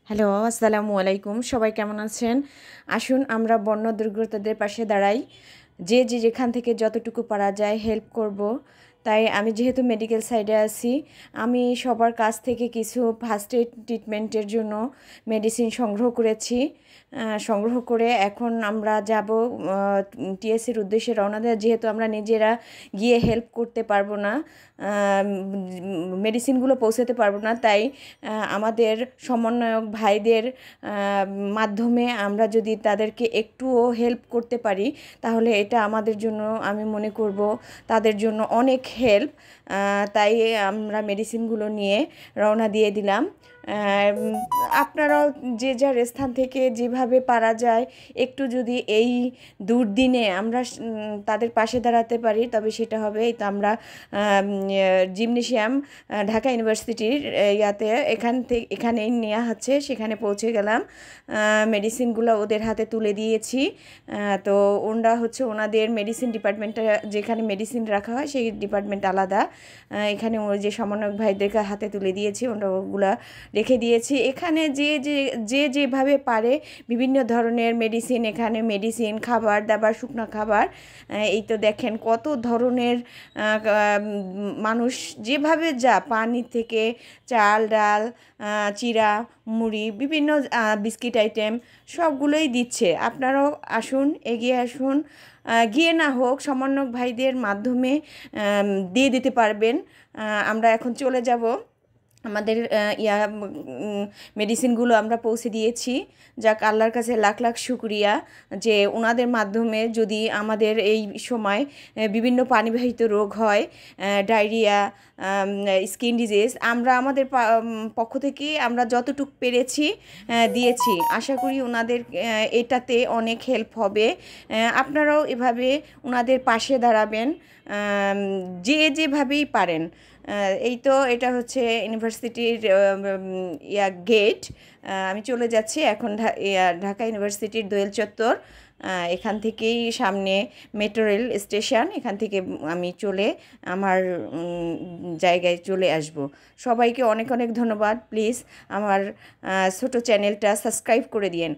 Hello, আসসালামু আলাইকুম। সবাই কেমন আছেন? আসুন আমরা বন্য দুর্গতদের পাশে দাঁড়াই। যে যেখান থেকে যতটুকু পারা যায় হেল্প করব। তাই আমি যেহেতু মেডিকেল সাইডে আছি, আমি সবার কাছ থেকে কিছু ফার্স্ট এইড ট্রিটমেন্টের জন্য মেডিসিন সংগ্রহ করেছি। সংগ্রহ করে এখন আমরা যাব টিএসসির উদ্দেশ্যে রওনা দেওয়া। যেহেতু আমরা নিজেরা গিয়ে হেল্প করতে পারবো না, মেডিসিনগুলো পৌঁছাতে পারবো না, তাই আমাদের সমন্বয়ক ভাইদের মাধ্যমে আমরা যদি তাদেরকে একটুও হেল্প করতে পারি, তাহলে এটা আমাদের জন্য, আমি মনে করব তাদের জন্য অনেক হেল্প। তাই আমরা মেডিসিনগুলো নিয়ে রওনা দিয়ে দিলাম। আপনারাও যে যার স্থান থেকে যেভাবে পারা যায় একটু যদি এই দুর্দিনে আমরা তাদের পাশে দাঁড়াতে পারি, তবে সেটা হবে। তো আমরা জিমনেশিয়াম ঢাকা ইউনিভার্সিটির এখানেই নেওয়া হচ্ছে, সেখানে পৌঁছে গেলাম। মেডিসিনগুলো ওদের হাতে তুলে দিয়েছি। তো ওনারা হচ্ছে ওনাদের মেডিসিন ডিপার্টমেন্টটা, যেখানে মেডিসিন রাখা হয় সেই ডিপার্টমেন্ট আলাদা। এখানে ওই যে সমন্বয়ক ভাইদেরকে হাতে তুলে দিয়েছি, ওনারা ওগুলা রেখে দিয়েছি। এখানে যেভাবে পারে বিভিন্ন ধরনের মেডিসিন, এখানে মেডিসিন, খাবার দাবার, শুকনো খাবার, এই তো দেখেন কত ধরনের মানুষ যেভাবে যা পানি থেকে চাল ডাল, চিড়া, মুড়ি, বিভিন্ন বিস্কিট আইটেম সবগুলোই দিচ্ছে। আপনারাও আসুন, এগিয়ে আসুন। গিয়ে না হোক সমন্বয়ক ভাইদের মাধ্যমে দিয়ে দিতে পারবেন। আমরা এখন চলে যাব। আমাদের মেডিসিনগুলো আমরা পৌঁছে দিয়েছি। যাক, আল্লাহর কাছে লাখ লাখ শুকরিয়া যে ওনাদের মাধ্যমে যদি আমাদের এই সময় বিভিন্ন পানিবাহিত রোগ হয়, ডায়রিয়া, স্কিন ডিজিজ, আমরা আমাদের পক্ষ থেকে আমরা যতটুকু পেরেছি দিয়েছি। আশা করি ওনাদের এটাতে অনেক হেল্প হবে। আপনারাও এভাবে ওনাদের পাশে দাঁড়াবেন যেভাবেই পারেন। এই তো এটা হচ্ছে ইউনিভার্সিটির গেট। আমি চলে যাচ্ছি এখন ঢাকা ইউনিভার্সিটির দোয়েল চত্বর। এখান থেকেই সামনে মেট্রো রেল স্টেশন, এখান থেকে আমি চলে আমার জায়গায় চলে আসব। সবাইকে অনেক অনেক ধন্যবাদ। প্লিজ আমার ছোট চ্যানেলটা সাবস্ক্রাইব করে দিয়েন।